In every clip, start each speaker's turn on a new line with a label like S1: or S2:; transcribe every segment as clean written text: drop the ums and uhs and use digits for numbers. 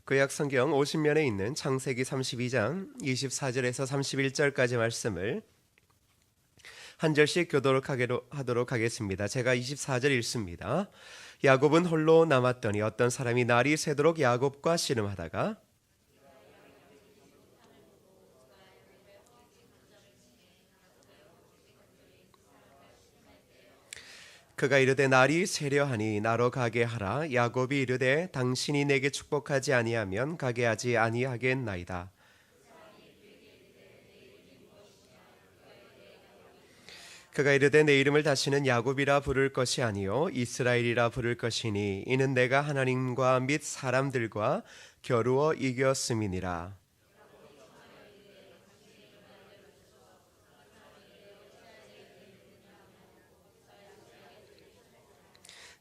S1: 구약 성경 50면에 있는 창세기 32장 24절에서 31절까지 말씀을 한 절씩 교도록 하도록 하겠습니다. 제가 24절 읽습니다. 야곱은 홀로 남았더니 어떤 사람이 날이 새도록 야곱과 씨름하다가 그가 이르되 날이 새려하니 나로 가게 하라. 야곱이 이르되 당신이 내게 축복하지 아니하면 가게 하지 아니하겠나이다. 그가 이르되 내 이름을 다시는 야곱이라 부를 것이 아니요 이스라엘이라 부를 것이니 이는 내가 하나님과 및 사람들과 겨루어 이겼음이니라.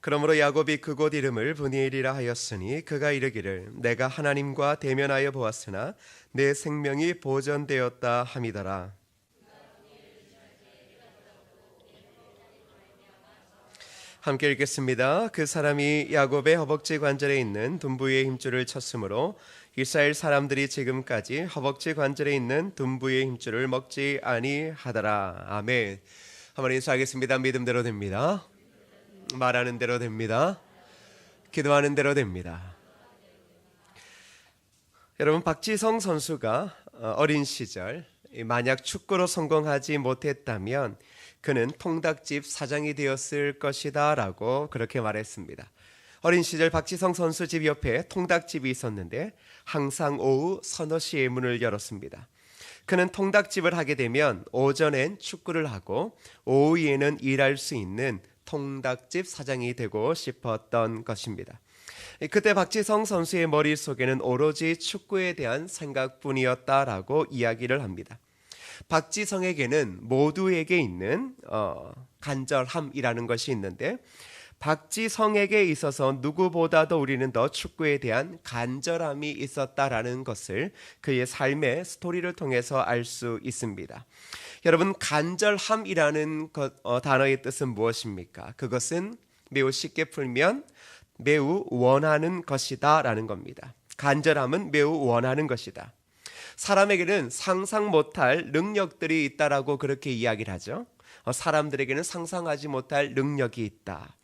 S1: 그러므로 야곱이 그곳 이름을 브니엘이라 하였으니 그가 이르기를 내가 하나님과 대면하여 보았으나 내 생명이 보존되었다 함이더라. 함께 읽겠습니다. 그 사람이 야곱의 허벅지 관절에 있는 둔부의 힘줄을 쳤으므로 이스라엘 사람들이 지금까지 허벅지 관절에 있는 둔부의 힘줄을 먹지 아니하더라. 아멘. 한번 인사하겠습니다. 믿음대로 됩니다. 말하는 대로 됩니다. 기도하는 대로 됩니다. 여러분, 박지성 선수가 어린 시절 만약 축구로 성공하지 못했다면 그는 통닭집 사장이 되었을 것이다 라고 그렇게 말했습니다. 어린 시절 박지성 선수 집 옆에 통닭집이 있었는데 항상 오후 서너 시에 문을 열었습니다. 그는 통닭집을 하게 되면 오전엔 축구를 하고 오후에는 일할 수 있는 통닭집 사장이 되고 싶었던 것입니다. 그때 박지성 선수의 머릿속에는 오로지 축구에 대한 생각뿐이었다라고 이야기를 합니다. 박지성에게는 모두에게 있는 간절함이라는 것이 있는데 박지성에게 있어서 누구보다도 우리는 더 축구에 대한 간절함이 있었다라는 것을 그의 삶의 스토리를 통해서 알 수 있습니다. 여러분, 간절함이라는 단어의 뜻은 무엇입니까? 그것은 매우 쉽게 풀면 매우 원하는 것이다 라는 겁니다. 간절함은 매우 원하는 것이다. 사람에게는 상상 못할 능력들이 있다라고 그렇게 이야기를 하죠. 사람들에게는 상상하지 못할 능력이 있다.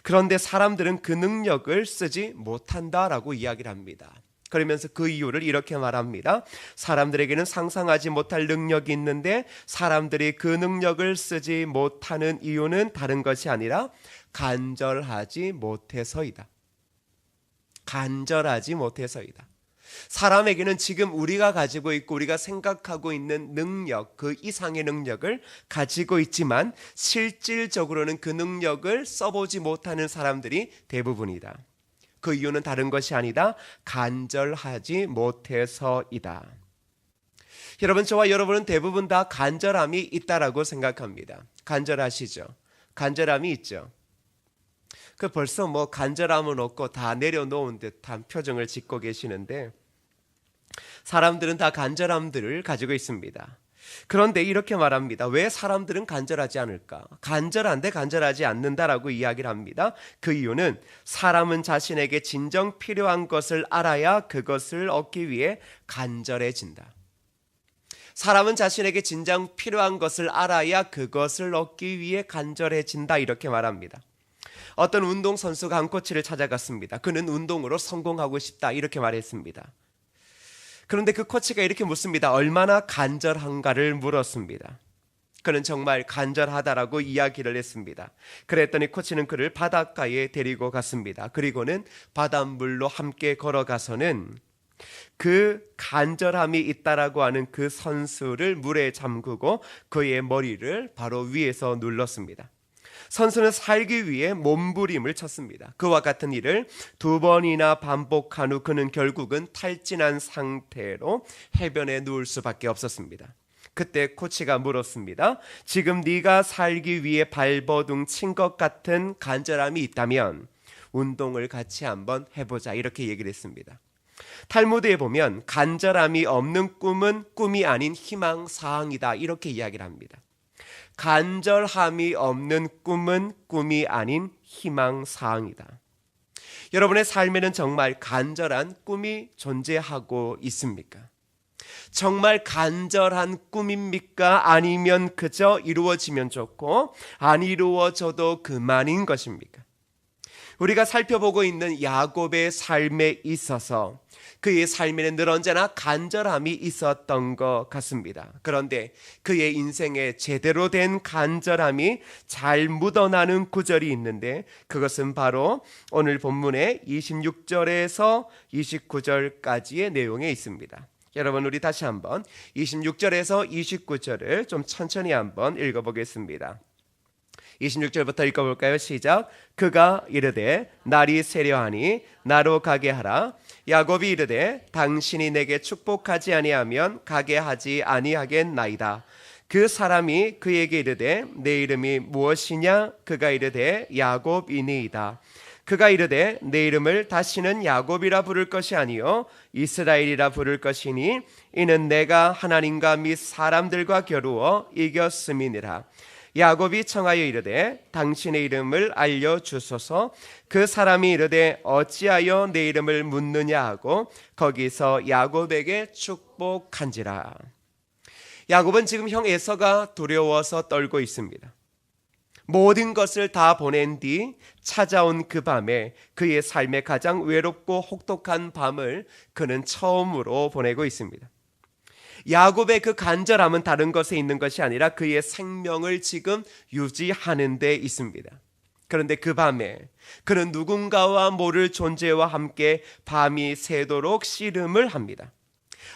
S1: 그런데 사람들은 그 능력을 쓰지 못한다라고 이야기를 합니다. 그러면서 그 이유를 이렇게 말합니다. 사람들에게는 상상하지 못할 능력이 있는데 사람들이 그 능력을 쓰지 못하는 이유는 다른 것이 아니라 간절하지 못해서이다. 간절하지 못해서이다. 사람에게는 지금 우리가 가지고 있고 우리가 생각하고 있는 능력, 그 이상의 능력을 가지고 있지만 실질적으로는 그 능력을 써보지 못하는 사람들이 대부분이다. 그 이유는 다른 것이 아니다. 간절하지 못해서이다. 여러분, 저와 여러분은 대부분 다 간절함이 있다라고 생각합니다. 간절하시죠? 간절함이 있죠. 벌써 간절함은 없고 다 내려놓은 듯한 표정을 짓고 계시는데 사람들은 다 간절함들을 가지고 있습니다. 그런데 이렇게 말합니다. 왜 사람들은 간절하지 않을까? 간절한데 간절하지 않는다라고 이야기를 합니다. 그 이유는 사람은 자신에게 진정 필요한 것을 알아야 그것을 얻기 위해 간절해진다. 사람은 자신에게 진정 필요한 것을 알아야 그것을 얻기 위해 간절해진다 이렇게 말합니다. 어떤 운동선수가 한 코치를 찾아갔습니다. 그는 운동으로 성공하고 싶다 이렇게 말했습니다. 그런데 그 코치가 이렇게 묻습니다. 얼마나 간절한가를 물었습니다. 그는 정말 간절하다라고 이야기를 했습니다. 그랬더니 코치는 그를 바닷가에 데리고 갔습니다. 그리고는 바닷물로 함께 걸어가서는 그 간절함이 있다라고 하는 그 선수를 물에 잠그고 그의 머리를 바로 위에서 눌렀습니다. 선수는 살기 위해 몸부림을 쳤습니다. 그와 같은 일을 2번이나 반복한 후 그는 결국은 탈진한 상태로 해변에 누울 수밖에 없었습니다. 그때 코치가 물었습니다. 지금 네가 살기 위해 발버둥 친 것 같은 간절함이 있다면 운동을 같이 한번 해보자 이렇게 얘기를 했습니다. 탈무드에 보면 간절함이 없는 꿈은 꿈이 아닌 희망사항이다 이렇게 이야기를 합니다. 간절함이 없는 꿈은 꿈이 아닌 희망사항이다. 여러분의 삶에는 정말 간절한 꿈이 존재하고 있습니까? 정말 간절한 꿈입니까? 아니면 그저 이루어지면 좋고 안 이루어져도 그만인 것입니까? 우리가 살펴보고 있는 야곱의 삶에 있어서 그의 삶에는 늘 언제나 간절함이 있었던 것 같습니다. 그런데 그의 인생에 제대로 된 간절함이 잘 묻어나는 구절이 있는데 그것은 바로 오늘 본문의 26절에서 29절까지의 내용에 있습니다. 여러분, 우리 다시 한번 26절에서 29절을 좀 천천히 한번 읽어보겠습니다. 26절부터 읽어볼까요? 시작. 그가 이르되 날이 세려하니 나로 가게 하라. 야곱이 이르되 당신이 내게 축복하지 아니하면 가게 하지 아니하겠나이다. 그 사람이 그에게 이르되 내 이름이 무엇이냐? 그가 이르되 야곱이니이다. 그가 이르되 내 이름을 다시는 야곱이라 부를 것이 아니요 이스라엘이라 부를 것이니 이는 내가 하나님과 및 사람들과 겨루어 이겼음이니라. 야곱이 청하여 이르되 당신의 이름을 알려주소서. 그 사람이 이르되 어찌하여 내 이름을 묻느냐 하고 거기서 야곱에게 축복한지라. 야곱은 지금 형 에서가 두려워서 떨고 있습니다. 모든 것을 다 보낸 뒤 찾아온 그 밤에 그의 삶의 가장 외롭고 혹독한 밤을 그는 처음으로 보내고 있습니다. 야곱의 그 간절함은 다른 것에 있는 것이 아니라 그의 생명을 지금 유지하는 데 있습니다. 그런데 그 밤에 그는 누군가와 모를 존재와 함께 밤이 새도록 씨름을 합니다.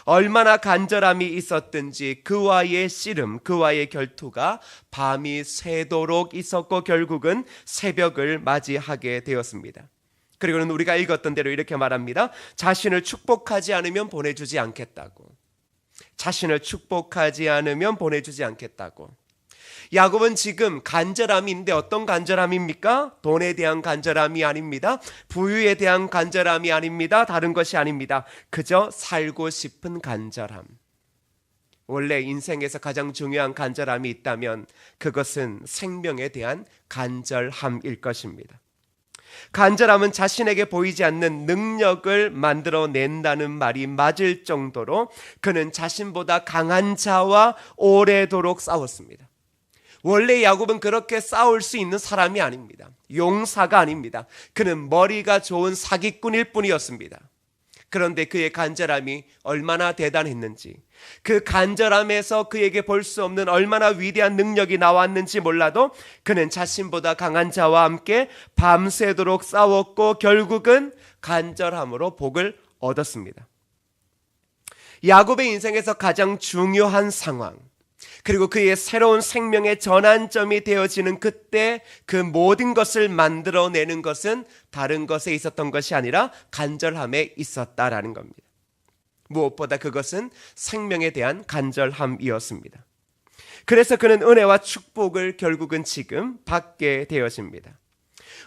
S1: 얼마나 간절함이 있었든지 그와의 씨름, 그와의 결투가 밤이 새도록 있었고 결국은 새벽을 맞이하게 되었습니다. 그리고는 우리가 읽었던 대로 이렇게 말합니다. 자신을 축복하지 않으면 보내주지 않겠다고. 자신을 축복하지 않으면 보내주지 않겠다고. 야곱은 지금 간절함인데 어떤 간절함입니까? 돈에 대한 간절함이 아닙니다. 부유에 대한 간절함이 아닙니다. 다른 것이 아닙니다. 그저 살고 싶은 간절함. 원래 인생에서 가장 중요한 간절함이 있다면 그것은 생명에 대한 간절함일 것입니다. 간절함은 자신에게 보이지 않는 능력을 만들어낸다는 말이 맞을 정도로 그는 자신보다 강한 자와 오래도록 싸웠습니다. 원래 야곱은 그렇게 싸울 수 있는 사람이 아닙니다. 용사가 아닙니다. 그는 머리가 좋은 사기꾼일 뿐이었습니다. 그런데 그의 간절함이 얼마나 대단했는지, 그 간절함에서 그에게 볼 수 없는 얼마나 위대한 능력이 나왔는지 몰라도 그는 자신보다 강한 자와 함께 밤새도록 싸웠고 결국은 간절함으로 복을 얻었습니다. 야곱의 인생에서 가장 중요한 상황, 그리고 그의 새로운 생명의 전환점이 되어지는 그때 그 모든 것을 만들어내는 것은 다른 것에 있었던 것이 아니라 간절함에 있었다라는 겁니다. 무엇보다 그것은 생명에 대한 간절함이었습니다. 그래서 그는 은혜와 축복을 결국은 지금 받게 되어집니다.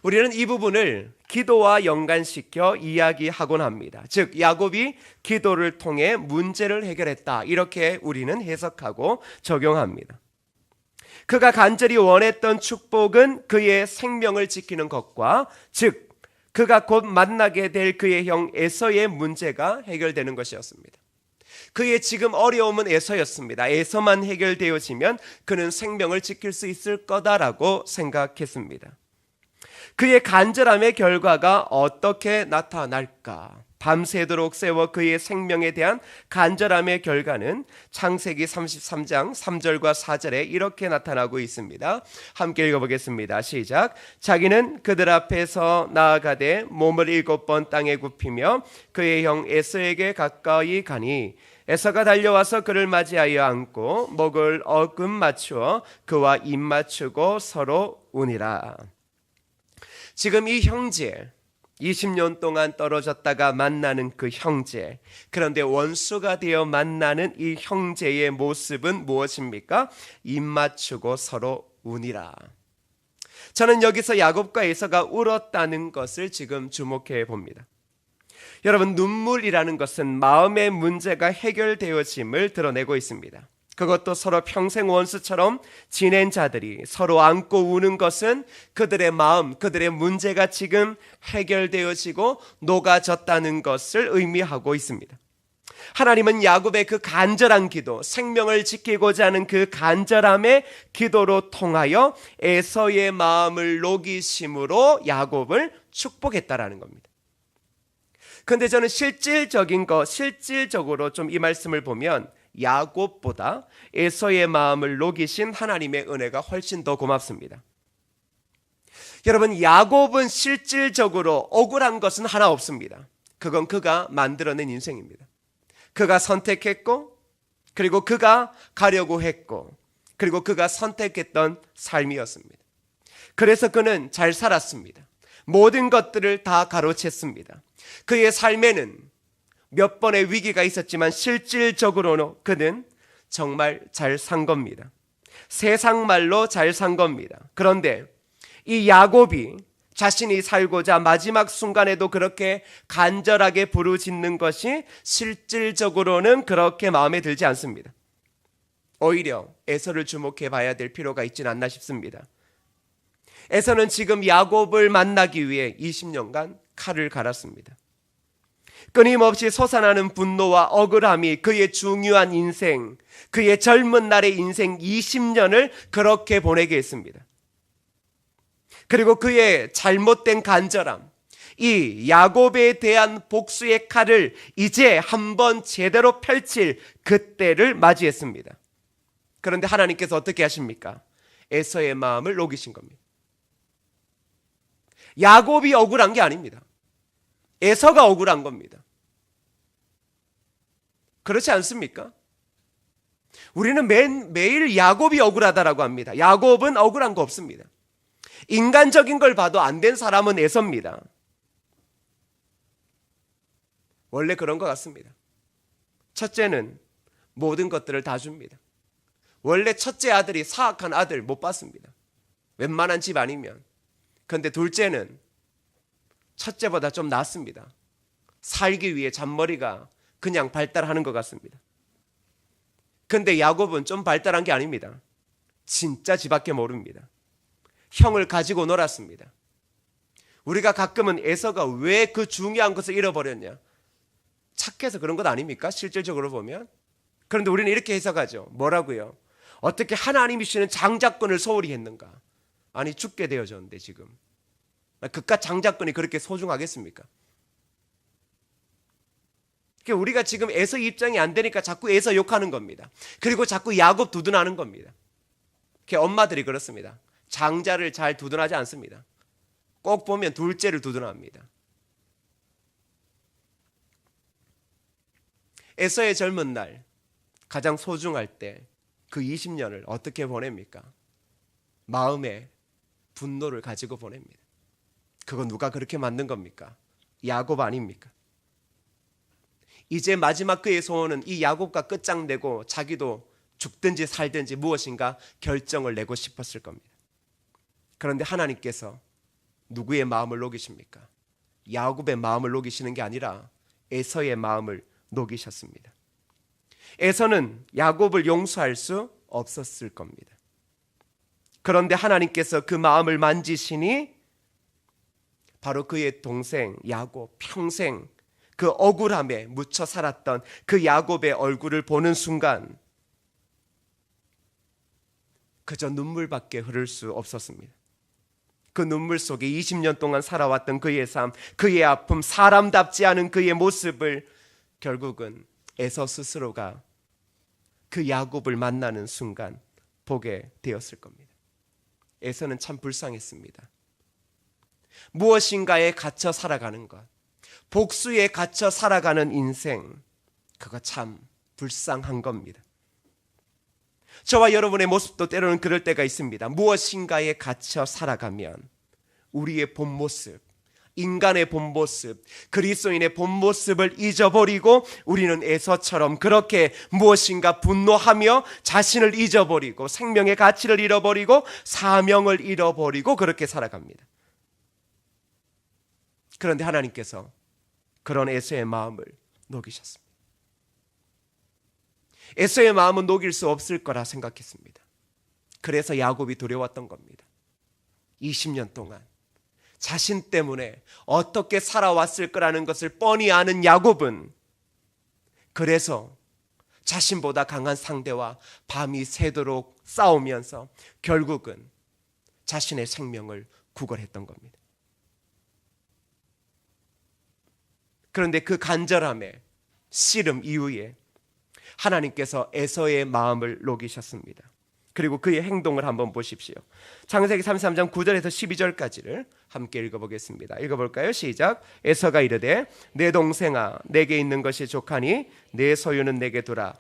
S1: 우리는 이 부분을 기도와 연관시켜 이야기하곤 합니다. 즉 야곱이 기도를 통해 문제를 해결했다, 이렇게 우리는 해석하고 적용합니다. 그가 간절히 원했던 축복은 그의 생명을 지키는 것과, 즉 그가 곧 만나게 될 그의 형 에서의 문제가 해결되는 것이었습니다. 그의 지금 어려움은 에서였습니다. 에서만 해결되어지면 그는 생명을 지킬 수 있을 거다라고 생각했습니다. 그의 간절함의 결과가 어떻게 나타날까? 밤새도록 세워 그의 생명에 대한 간절함의 결과는 창세기 33장 3절과 4절에 이렇게 나타나고 있습니다. 함께 읽어보겠습니다. 시작. 자기는 그들 앞에서 나아가되 몸을 7번 땅에 굽히며 그의 형 에서에게 가까이 가니 에서가 달려와서 그를 맞이하여 안고 목을 어금 맞추어 그와 입 맞추고 서로 우니라. 지금 이 형제, 20년 동안 떨어졌다가 만나는 그 형제, 그런데 원수가 되어 만나는 이 형제의 모습은 무엇입니까? 입 맞추고 서로 우니라. 저는 여기서 야곱과 에서가 울었다는 것을 지금 주목해 봅니다. 여러분, 눈물이라는 것은 마음의 문제가 해결되어짐을 드러내고 있습니다. 그것도 서로 평생 원수처럼 지낸 자들이 서로 안고 우는 것은 그들의 마음, 그들의 문제가 지금 해결되어지고 녹아졌다는 것을 의미하고 있습니다. 하나님은 야곱의 그 간절한 기도, 생명을 지키고자 하는 그 간절함의 기도로 통하여 에서의 마음을 녹이심으로 야곱을 축복했다라는 겁니다. 그런데 저는 실질적으로 좀 이 말씀을 보면 야곱보다 에서의 마음을 녹이신 하나님의 은혜가 훨씬 더 고맙습니다. 여러분, 야곱은 실질적으로 억울한 것은 하나 없습니다. 그건 그가 만들어낸 인생입니다. 그가 선택했고, 그리고 그가 가려고 했고, 그리고 그가 선택했던 삶이었습니다. 그래서 그는 잘 살았습니다. 모든 것들을 다 가로챘습니다. 그의 삶에는 몇 번의 위기가 있었지만 실질적으로는 그는 정말 잘 산 겁니다. 세상 말로 잘 산 겁니다. 그런데 이 야곱이 자신이 살고자 마지막 순간에도 그렇게 간절하게 부르짖는 것이 실질적으로는 그렇게 마음에 들지 않습니다. 오히려 에서를 주목해 봐야 될 필요가 있지는 않나 싶습니다. 에서는 지금 야곱을 만나기 위해 20년간 칼을 갈았습니다. 끊임없이 솟아나는 분노와 억울함이 그의 중요한 인생, 그의 젊은 날의 인생 20년을 그렇게 보내게 했습니다. 그리고 그의 잘못된 간절함, 이 야곱에 대한 복수의 칼을 이제 한번 제대로 펼칠 그때를 맞이했습니다. 그런데 하나님께서 어떻게 하십니까? 에서의 마음을 녹이신 겁니다. 야곱이 억울한 게 아닙니다. 에서가 억울한 겁니다. 그렇지 않습니까? 우리는 매일 야곱이 억울하다라고 합니다. 야곱은 억울한 거 없습니다. 인간적인 걸 봐도 안 된 사람은 에서입니다. 원래 그런 것 같습니다. 첫째는 모든 것들을 다 줍니다. 원래 첫째 아들이 사악한 아들 못 봤습니다. 웬만한 집 아니면. 그런데 둘째는 첫째보다 좀 낫습니다. 살기 위해 잔머리가 그냥 발달하는 것 같습니다. 그런데 야곱은 좀 발달한 게 아닙니다. 진짜 지밖에 모릅니다. 형을 가지고 놀았습니다. 우리가 가끔은 에서가 왜 그 중요한 것을 잃어버렸냐? 착해서 그런 것 아닙니까? 실질적으로 보면. 그런데 우리는 이렇게 해석하죠. 뭐라고요? 어떻게 하나님이 주시는 장자권을 소홀히 했는가? 아니, 죽게 되어졌는데 지금. 그깟 장자권이 그렇게 소중하겠습니까? 우리가 지금 에서 입장이 안 되니까 자꾸 에서 욕하는 겁니다. 그리고 자꾸 야곱 두둔하는 겁니다. 엄마들이 그렇습니다. 장자를 잘 두둔하지 않습니다. 꼭 보면 둘째를 두둔합니다. 에서의 젊은 날, 가장 소중할 때 그 20년을 어떻게 보냅니까? 마음에 분노를 가지고 보냅니다. 그거 누가 그렇게 만든 겁니까? 야곱 아닙니까? 이제 마지막 그의 소원은 이 야곱과 끝장내고 자기도 죽든지 살든지 무엇인가 결정을 내고 싶었을 겁니다. 그런데 하나님께서 누구의 마음을 녹이십니까? 야곱의 마음을 녹이시는 게 아니라 에서의 마음을 녹이셨습니다. 에서는 야곱을 용서할 수 없었을 겁니다. 그런데 하나님께서 그 마음을 만지시니 바로 그의 동생 야곱 평생 그 억울함에 묻혀 살았던 그 야곱의 얼굴을 보는 순간 그저 눈물밖에 흐를 수 없었습니다. 그 눈물 속에 20년 동안 살아왔던 그의 삶, 그의 아픔, 사람답지 않은 그의 모습을 결국은 에서 스스로가 그 야곱을 만나는 순간 보게 되었을 겁니다. 에서는 참 불쌍했습니다. 무엇인가에 갇혀 살아가는 것, 복수에 갇혀 살아가는 인생, 그거 참 불쌍한 겁니다. 저와 여러분의 모습도 때로는 그럴 때가 있습니다. 무엇인가에 갇혀 살아가면 우리의 본 모습, 인간의 본 모습, 그리스도인의 본 모습을 잊어버리고 우리는 에서처럼 그렇게 무엇인가 분노하며 자신을 잊어버리고 생명의 가치를 잃어버리고 사명을 잃어버리고 그렇게 살아갑니다. 그런데 하나님께서 그런 에서의 마음을 녹이셨습니다. 에서의 마음은 녹일 수 없을 거라 생각했습니다. 그래서 야곱이 두려웠던 겁니다. 20년 동안 자신 때문에 어떻게 살아왔을 거라는 것을 뻔히 아는 야곱은 그래서 자신보다 강한 상대와 밤이 새도록 싸우면서 결국은 자신의 생명을 구걸했던 겁니다. 그런데 그 간절함에 씨름 이후에 하나님께서 에서의 마음을 녹이셨습니다. 그리고 그의 행동을 한번 보십시오. 창세기 33장 9절에서 12절까지를 함께 읽어보겠습니다. 읽어볼까요? 시작. 에서가 이르되 내 동생아 내게 있는 것이 족하니 내 소유는 내게 두라.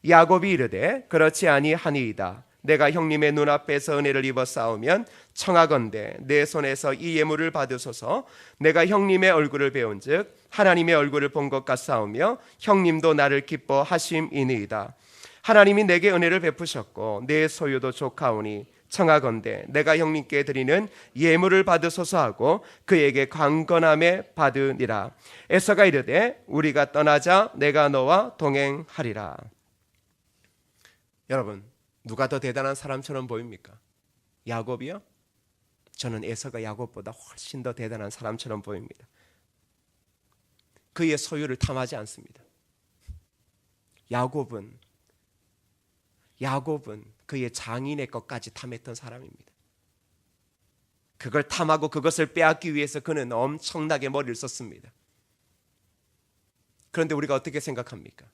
S1: 야곱이 이르되 그렇지 아니하니이다. 내가 형님의 눈앞에서 은혜를 입어 싸우면 청하건대 내 손에서 이 예물을 받으소서. 내가 형님의 얼굴을 배운즉 하나님의 얼굴을 본 것 같사오며 형님도 나를 기뻐하심이니이다. 하나님이 내게 은혜를 베푸셨고 내 소유도 족하오니 청하건대 내가 형님께 드리는 예물을 받으소서 하고 그에게 강건함에 받으니라. 에서가 이르되 우리가 떠나자 내가 너와 동행하리라. 여러분, 누가 더 대단한 사람처럼 보입니까? 야곱이요? 저는 에서가 야곱보다 훨씬 더 대단한 사람처럼 보입니다. 그의 소유를 탐하지 않습니다. 야곱은 그의 장인의 것까지 탐했던 사람입니다. 그걸 탐하고 그것을 빼앗기 위해서 그는 엄청나게 머리를 썼습니다. 그런데 우리가 어떻게 생각합니까?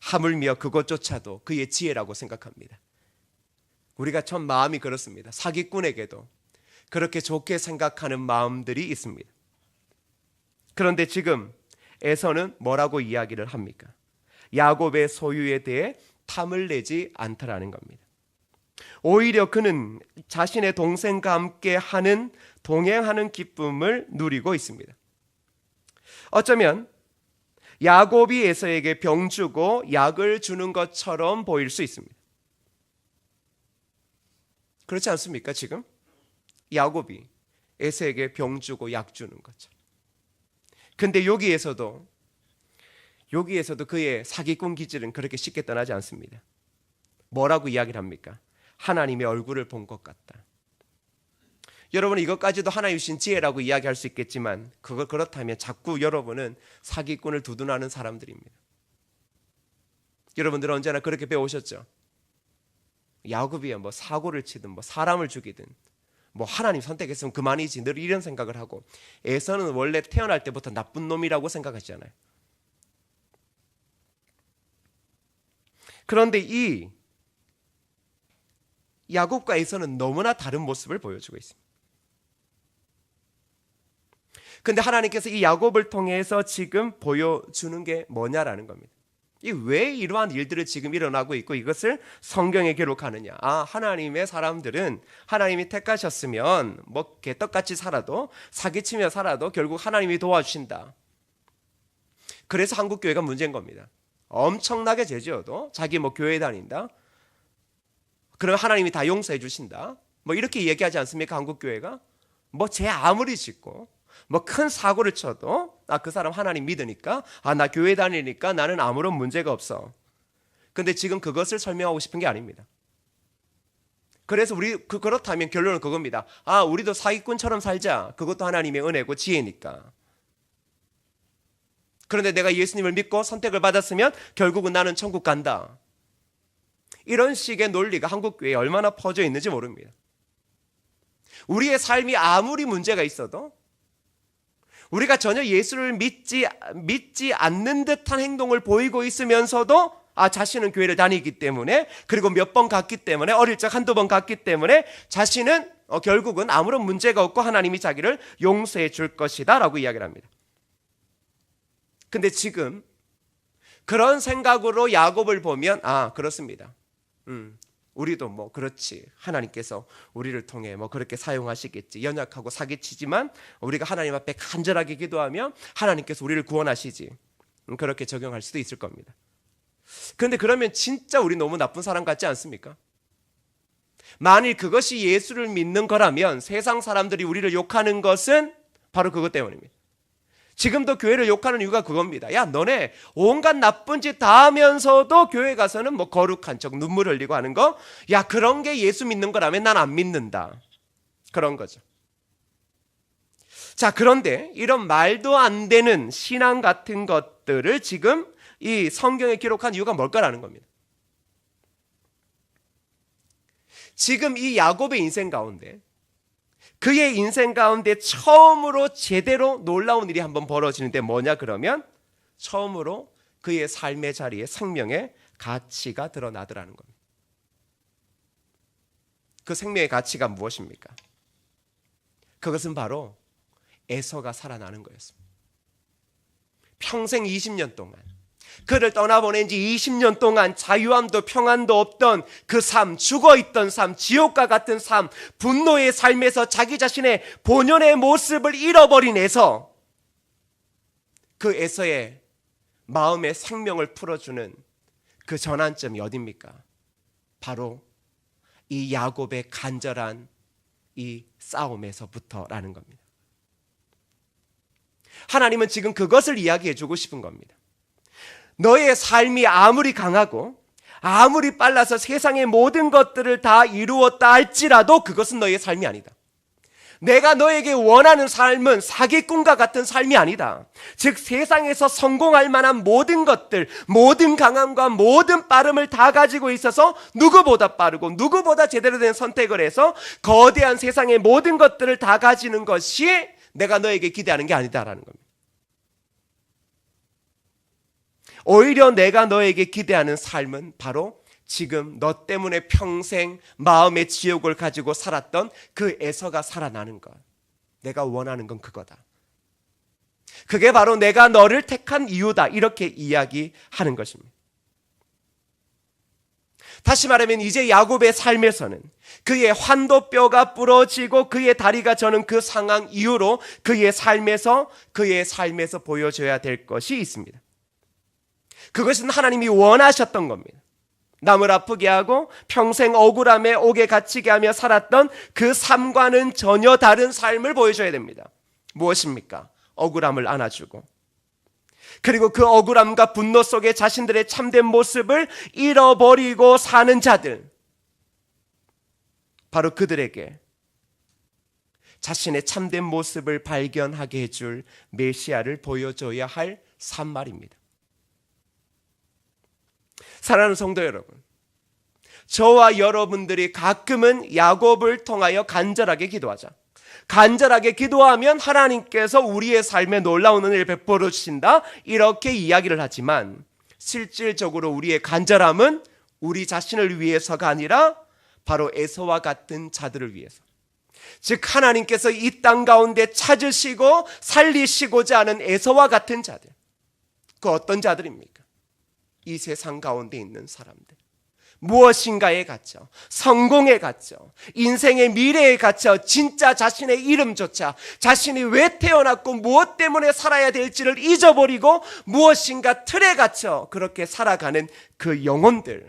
S1: 하물며 그것조차도 그의 지혜라고 생각합니다. 우리가 참 마음이 그렇습니다. 사기꾼에게도 그렇게 좋게 생각하는 마음들이 있습니다. 그런데 지금 에서는 뭐라고 이야기를 합니까? 야곱의 소유에 대해 탐을 내지 않더라는 겁니다. 오히려 그는 자신의 동생과 함께 동행하는 기쁨을 누리고 있습니다. 어쩌면 야곱이 에서에게 병 주고 약을 주는 것처럼 보일 수 있습니다. 그렇지 않습니까? 지금 야곱이 에서에게 병 주고 약 주는 것처럼. 근데 여기에서도 그의 사기꾼 기질은 그렇게 쉽게 떠나지 않습니다. 뭐라고 이야기를 합니까? 하나님의 얼굴을 본 것 같다. 여러분은 이것까지도 하나님 주신 지혜라고 이야기할 수 있겠지만 그렇다면 자꾸 여러분은 사기꾼을 두둔하는 사람들입니다. 여러분들은 언제나 그렇게 배우셨죠? 야곱이야 뭐 사고를 치든 뭐 사람을 죽이든 뭐 하나님 선택했으면 그만이지 늘 이런 생각을 하고, 에서는 원래 태어날 때부터 나쁜 놈이라고 생각하잖아요. 그런데 이 야곱과 에서는 너무나 다른 모습을 보여주고 있습니다. 근데 하나님께서 이 야곱을 통해서 지금 보여주는 게 뭐냐라는 겁니다. 왜 이러한 일들이 지금 일어나고 있고 이것을 성경에 기록하느냐. 하나님의 사람들은 하나님이 택하셨으면 뭐 개떡같이 살아도 사기치며 살아도 결국 하나님이 도와주신다. 그래서 한국 교회가 문제인 겁니다. 엄청나게 죄 지어도 자기 뭐 교회 다닌다, 그러면 하나님이 다 용서해 주신다, 뭐 이렇게 얘기하지 않습니까? 한국 교회가 뭐 죄 아무리 짓고 뭐 큰 사고를 쳐도 그 사람 하나님 믿으니까, 나 교회 다니니까 나는 아무런 문제가 없어. 근데 지금 그것을 설명하고 싶은 게 아닙니다. 그래서 그렇다면 결론은 그겁니다. 우리도 사기꾼처럼 살자. 그것도 하나님의 은혜고 지혜니까. 그런데 내가 예수님을 믿고 선택을 받았으면 결국은 나는 천국 간다. 이런 식의 논리가 한국 교회에 얼마나 퍼져 있는지 모릅니다. 우리의 삶이 아무리 문제가 있어도, 우리가 전혀 예수를 믿지 않는 듯한 행동을 보이고 있으면서도 자신은 교회를 다니기 때문에, 그리고 몇 번 갔기 때문에, 어릴 적 한두 번 갔기 때문에 자신은 결국은 아무런 문제가 없고 하나님이 자기를 용서해 줄 것이다 라고 이야기를 합니다. 근데 지금 그런 생각으로 야곱을 보면 그렇습니다. 우리도 뭐 그렇지, 하나님께서 우리를 통해 뭐 그렇게 사용하시겠지. 연약하고 사기치지만 우리가 하나님 앞에 간절하게 기도하면 하나님께서 우리를 구원하시지. 그렇게 적용할 수도 있을 겁니다. 그런데 그러면 진짜 우리 너무 나쁜 사람 같지 않습니까? 만일 그것이 예수를 믿는 거라면 세상 사람들이 우리를 욕하는 것은 바로 그것 때문입니다. 지금도 교회를 욕하는 이유가 그겁니다. 야, 너네 온갖 나쁜 짓 다 하면서도 교회 가서는 뭐 거룩한 척 눈물 흘리고 하는 거, 야, 그런 게 예수 믿는 거라면 난 안 믿는다. 그런 거죠. 자, 그런데 이런 말도 안 되는 신앙 같은 것들을 지금 이 성경에 기록한 이유가 뭘까라는 겁니다. 지금 이 야곱의 인생 가운데, 그의 인생 가운데 처음으로 제대로 놀라운 일이 한번 벌어지는데 뭐냐 그러면, 처음으로 그의 삶의 자리에 생명의 가치가 드러나더라는 겁니다. 그 생명의 가치가 무엇입니까? 그것은 바로 에서가 살아나는 거였습니다. 평생 20년 동안, 그를 떠나보낸 지 20년 동안 자유함도 평안도 없던 그 삶, 죽어있던 삶, 지옥과 같은 삶, 분노의 삶에서 자기 자신의 본연의 모습을 잃어버린 에서, 그 에서의 마음의 생명을 풀어주는 그 전환점이 어디입니까? 바로 이 야곱의 간절한 이 싸움에서부터라는 겁니다. 하나님은 지금 그것을 이야기해 주고 싶은 겁니다. 너의 삶이 아무리 강하고 아무리 빨라서 세상의 모든 것들을 다 이루었다 할지라도 그것은 너의 삶이 아니다. 내가 너에게 원하는 삶은 사기꾼과 같은 삶이 아니다. 즉 세상에서 성공할 만한 모든 것들, 모든 강함과 모든 빠름을 다 가지고 있어서 누구보다 빠르고 누구보다 제대로 된 선택을 해서 거대한 세상의 모든 것들을 다 가지는 것이 내가 너에게 기대하는 게 아니다라는 겁니다. 오히려 내가 너에게 기대하는 삶은 바로 지금 너 때문에 평생 마음의 지옥을 가지고 살았던 그 에서가 살아나는 것. 내가 원하는 건 그거다. 그게 바로 내가 너를 택한 이유다. 이렇게 이야기하는 것입니다. 다시 말하면 이제 야곱의 삶에서는 그의 환도뼈가 부러지고 그의 다리가 저는 그 상황 이후로 그의 삶에서 보여줘야 될 것이 있습니다. 그것은 하나님이 원하셨던 겁니다. 남을 아프게 하고 평생 억울함에 옥에 갇히게 하며 살았던 그 삶과는 전혀 다른 삶을 보여줘야 됩니다. 무엇입니까? 억울함을 안아주고, 그리고 그 억울함과 분노 속에 자신들의 참된 모습을 잃어버리고 사는 자들, 바로 그들에게 자신의 참된 모습을 발견하게 해줄 메시아를 보여줘야 할 삶 말입니다. 사랑하는 성도 여러분, 저와 여러분들이 가끔은 야곱을 통하여 간절하게 기도하자. 간절하게 기도하면 하나님께서 우리의 삶에 놀라운 은혜를 베풀어 주신다, 이렇게 이야기를 하지만 실질적으로 우리의 간절함은 우리 자신을 위해서가 아니라 바로 에서와 같은 자들을 위해서, 즉 하나님께서 이 땅 가운데 찾으시고 살리시고자 하는 에서와 같은 자들, 그 어떤 자들입니까? 이 세상 가운데 있는 사람들, 무엇인가에 갇혀 성공에 갇혀 인생의 미래에 갇혀 진짜 자신의 이름조차, 자신이 왜 태어났고 무엇 때문에 살아야 될지를 잊어버리고 무엇인가 틀에 갇혀 그렇게 살아가는 그 영혼들,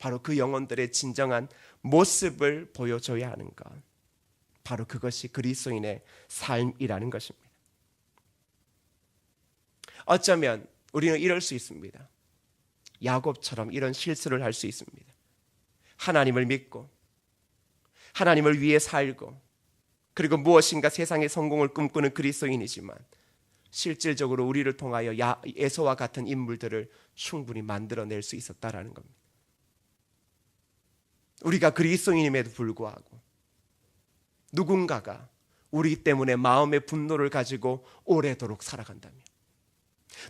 S1: 바로 그 영혼들의 진정한 모습을 보여줘야 하는 것, 바로 그것이 그리스도인의 삶이라는 것입니다. 어쩌면 우리는 이럴 수 있습니다. 야곱처럼 이런 실수를 할 수 있습니다. 하나님을 믿고 하나님을 위해 살고 그리고 무엇인가 세상의 성공을 꿈꾸는 그리스도인이지만 실질적으로 우리를 통하여 에서와 같은 인물들을 충분히 만들어낼 수 있었다라는 겁니다. 우리가 그리스도인임에도 불구하고 누군가가 우리 때문에 마음의 분노를 가지고 오래도록 살아간다면,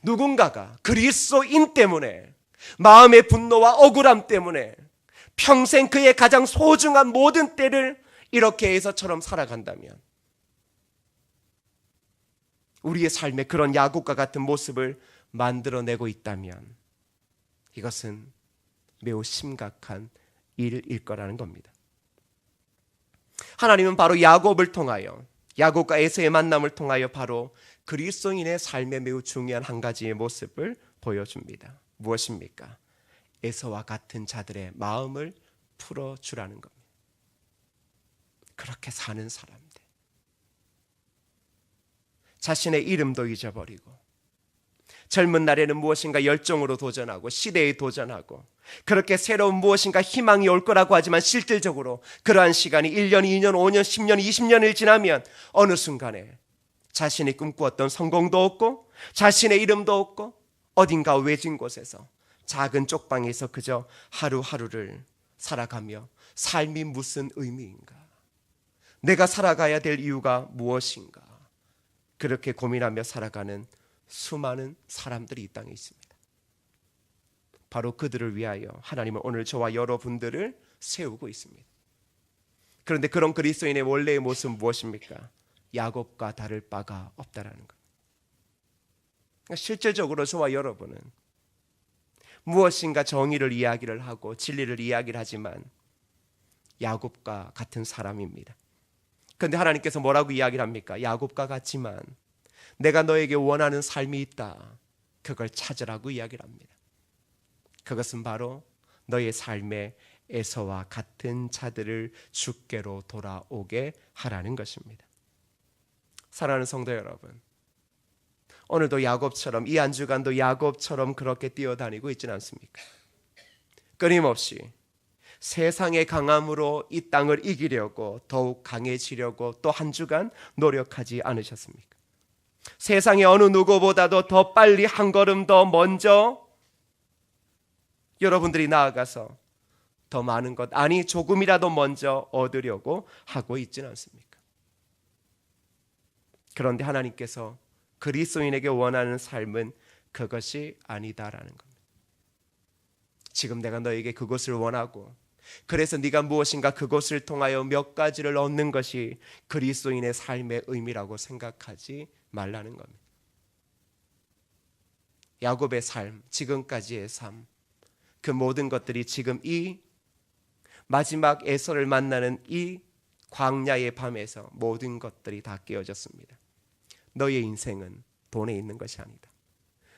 S1: 누군가가 그리스도인 때문에 마음의 분노와 억울함 때문에 평생 그의 가장 소중한 모든 때를 이렇게 에서처럼 살아간다면, 우리의 삶에 그런 야곱과 같은 모습을 만들어내고 있다면 이것은 매우 심각한 일일 거라는 겁니다. 하나님은 바로 야곱을 통하여, 야곱과 에서의 만남을 통하여 바로 그리스도인의 삶에 매우 중요한 한 가지의 모습을 보여줍니다. 무엇입니까? 에서와 같은 자들의 마음을 풀어주라는 겁니다. 그렇게 사는 사람들, 자신의 이름도 잊어버리고 젊은 날에는 무엇인가 열정으로 도전하고 시대에 도전하고 그렇게 새로운 무엇인가 희망이 올 거라고 하지만 실질적으로 그러한 시간이 1년, 2년, 5년, 10년, 20년을 지나면 어느 순간에 자신이 꿈꾸었던 성공도 없고 자신의 이름도 없고 어딘가 외진 곳에서 작은 쪽방에서 그저 하루하루를 살아가며 삶이 무슨 의미인가? 내가 살아가야 될 이유가 무엇인가? 그렇게 고민하며 살아가는 수많은 사람들이 이 땅에 있습니다. 바로 그들을 위하여 하나님은 오늘 저와 여러분들을 세우고 있습니다. 그런데 그런 그리스도인의 원래의 모습은 무엇입니까? 야곱과 다를 바가 없다라는 것. 실제적으로 저와 여러분은 무엇인가 정의를 이야기를 하고 진리를 이야기를 하지만 야곱과 같은 사람입니다. 그런데 하나님께서 뭐라고 이야기를 합니까? 야곱과 같지만 내가 너에게 원하는 삶이 있다. 그걸 찾으라고 이야기를 합니다. 그것은 바로 너의 삶의 에서와 같은 자들을 주께로 돌아오게 하라는 것입니다. 사랑하는 성도 여러분, 오늘도 야곱처럼 이 한 주간도 야곱처럼 그렇게 뛰어다니고 있지는 않습니까? 끊임없이 세상의 강함으로 이 땅을 이기려고 더욱 강해지려고 또 한 주간 노력하지 않으셨습니까? 세상의 어느 누구보다도 더 빨리 한 걸음 더 먼저 여러분들이 나아가서 더 많은 것, 아니 조금이라도 먼저 얻으려고 하고 있지는 않습니까? 그런데 하나님께서 그리스도인에게 원하는 삶은 그것이 아니다라는 겁니다. 지금 내가 너에게 그것을 원하고 그래서 네가 무엇인가 그것을 통하여 몇 가지를 얻는 것이 그리스도인의 삶의 의미라고 생각하지 말라는 겁니다. 야곱의 삶, 지금까지의 삶, 그 모든 것들이 지금 이 마지막 에서를 만나는 이 광야의 밤에서 모든 것들이 다 깨어졌습니다. 너의 인생은 돈에 있는 것이 아니다.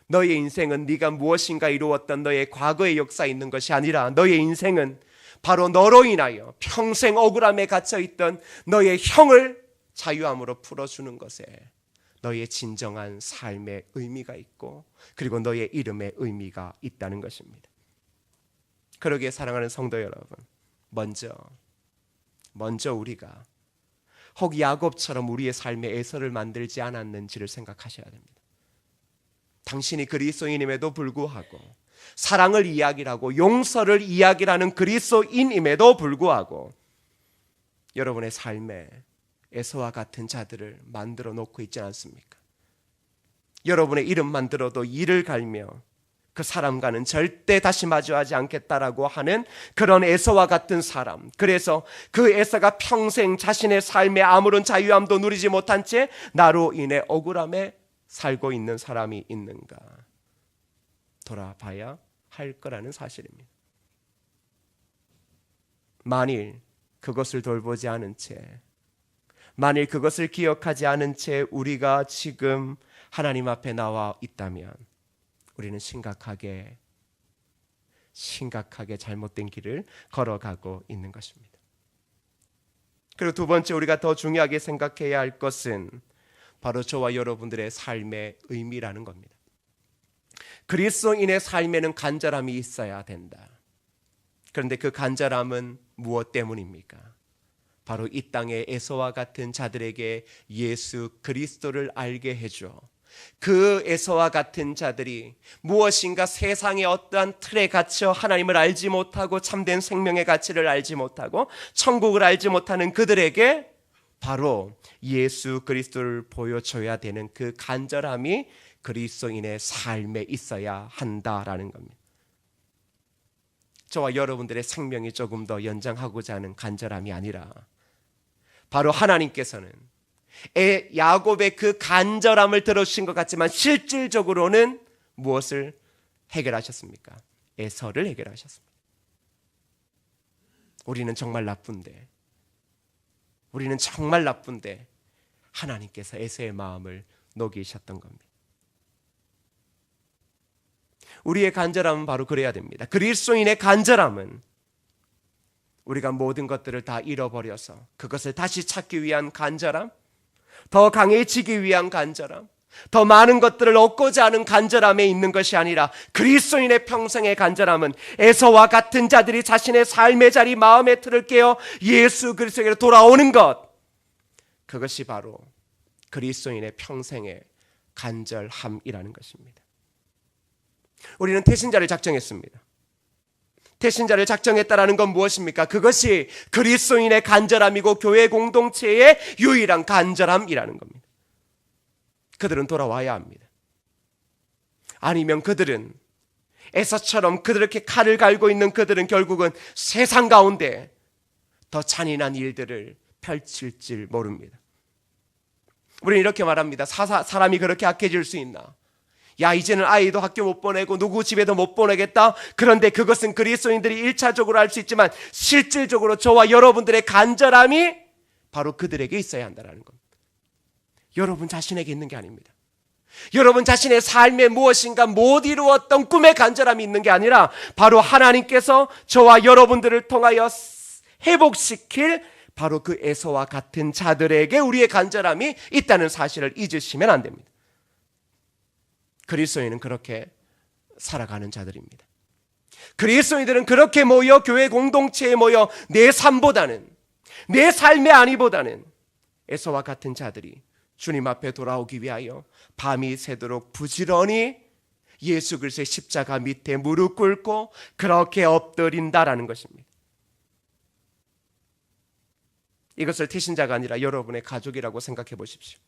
S1: 너의 인생은 네가 무엇인가 이루었던 너의 과거의 역사에 있는 것이 아니라 너의 인생은 바로 너로 인하여 평생 억울함에 갇혀있던 너의 형을 자유함으로 풀어주는 것에 너의 진정한 삶의 의미가 있고 그리고 너의 이름의 의미가 있다는 것입니다. 그러기에 사랑하는 성도 여러분, 먼저 우리가 혹 야곱처럼 우리의 삶에 에서를 만들지 않았는지를 생각하셔야 됩니다. 당신이 그리스도인임에도 불구하고 사랑을 이야기하고 용서를 이야기하는 그리스도인임에도 불구하고 여러분의 삶에 에서와 같은 자들을 만들어 놓고 있지 않습니까? 여러분의 이름만 들어도 이를 갈며 그 사람과는 절대 다시 마주하지 않겠다라고 하는 그런 에서와 같은 사람, 그래서 그 에서가 평생 자신의 삶에 아무런 자유함도 누리지 못한 채 나로 인해 억울함에 살고 있는 사람이 있는가 돌아봐야 할 거라는 사실입니다. 만일 그것을 돌보지 않은 채, 만일 그것을 기억하지 않은 채 우리가 지금 하나님 앞에 나와 있다면 우리는 심각하게 잘못된 길을 걸어가고 있는 것입니다. 그리고 두 번째 우리가 더 중요하게 생각해야 할 것은 바로 저와 여러분들의 삶의 의미라는 겁니다. 그리스도인의 삶에는 간절함이 있어야 된다. 그런데 그 간절함은 무엇 때문입니까? 바로 이 땅의 에서와 같은 자들에게 예수 그리스도를 알게 해줘. 그 에서와 같은 자들이 무엇인가 세상의 어떠한 틀에 갇혀 하나님을 알지 못하고 참된 생명의 가치를 알지 못하고 천국을 알지 못하는 그들에게 바로 예수 그리스도를 보여줘야 되는 그 간절함이 그리스도인의 삶에 있어야 한다라는 겁니다. 저와 여러분들의 생명이 조금 더 연장하고자 하는 간절함이 아니라 바로 하나님께서는 야곱의 그 간절함을 들어주신 것 같지만 실질적으로는 무엇을 해결하셨습니까? 에서를 해결하셨습니다. 우리는 정말 나쁜데 하나님께서 에서의 마음을 녹이셨던 겁니다. 우리의 간절함은 바로 그래야 됩니다. 그리스도인의 간절함은 우리가 모든 것들을 다 잃어버려서 그것을 다시 찾기 위한 간절함, 더 강해지기 위한 간절함, 더 많은 것들을 얻고자 하는 간절함에 있는 것이 아니라 그리스도인의 평생의 간절함은 에서와 같은 자들이 자신의 삶의 자리, 마음의 틀을 깨어 예수 그리스도에게 돌아오는 것, 그것이 바로 그리스도인의 평생의 간절함이라는 것입니다. 우리는 태신자를 작정했습니다. 태신자를 작정했다라는 건 무엇입니까? 그것이 그리스도인의 간절함이고 교회 공동체의 유일한 간절함이라는 겁니다. 그들은 돌아와야 합니다. 아니면 그들은 에서처럼 그렇게 칼을 갈고 있는 그들은 결국은 세상 가운데 더 잔인한 일들을 펼칠지 모릅니다. 우리는 이렇게 말합니다. 사람이 그렇게 악해질 수 있나? 야, 이제는 아이도 학교 못 보내고 누구 집에도 못 보내겠다. 그런데 그것은 그리스도인들이 1차적으로 할 수 있지만 실질적으로 저와 여러분들의 간절함이 바로 그들에게 있어야 한다는 겁니다. 여러분 자신에게 있는 게 아닙니다. 여러분 자신의 삶에 무엇인가 못 이루었던 꿈의 간절함이 있는 게 아니라 바로 하나님께서 저와 여러분들을 통하여 회복시킬 바로 그 에서와 같은 자들에게 우리의 간절함이 있다는 사실을 잊으시면 안 됩니다. 그리스도인은 그렇게 살아가는 자들입니다. 그리스도인들은 그렇게 모여 교회 공동체에 모여 내 삶보다는, 내 삶의 안위보다는 에서와 같은 자들이 주님 앞에 돌아오기 위하여 밤이 새도록 부지런히 예수 그리스도의 십자가 밑에 무릎 꿇고 그렇게 엎드린다라는 것입니다. 이것을 태신자가 아니라 여러분의 가족이라고 생각해 보십시오.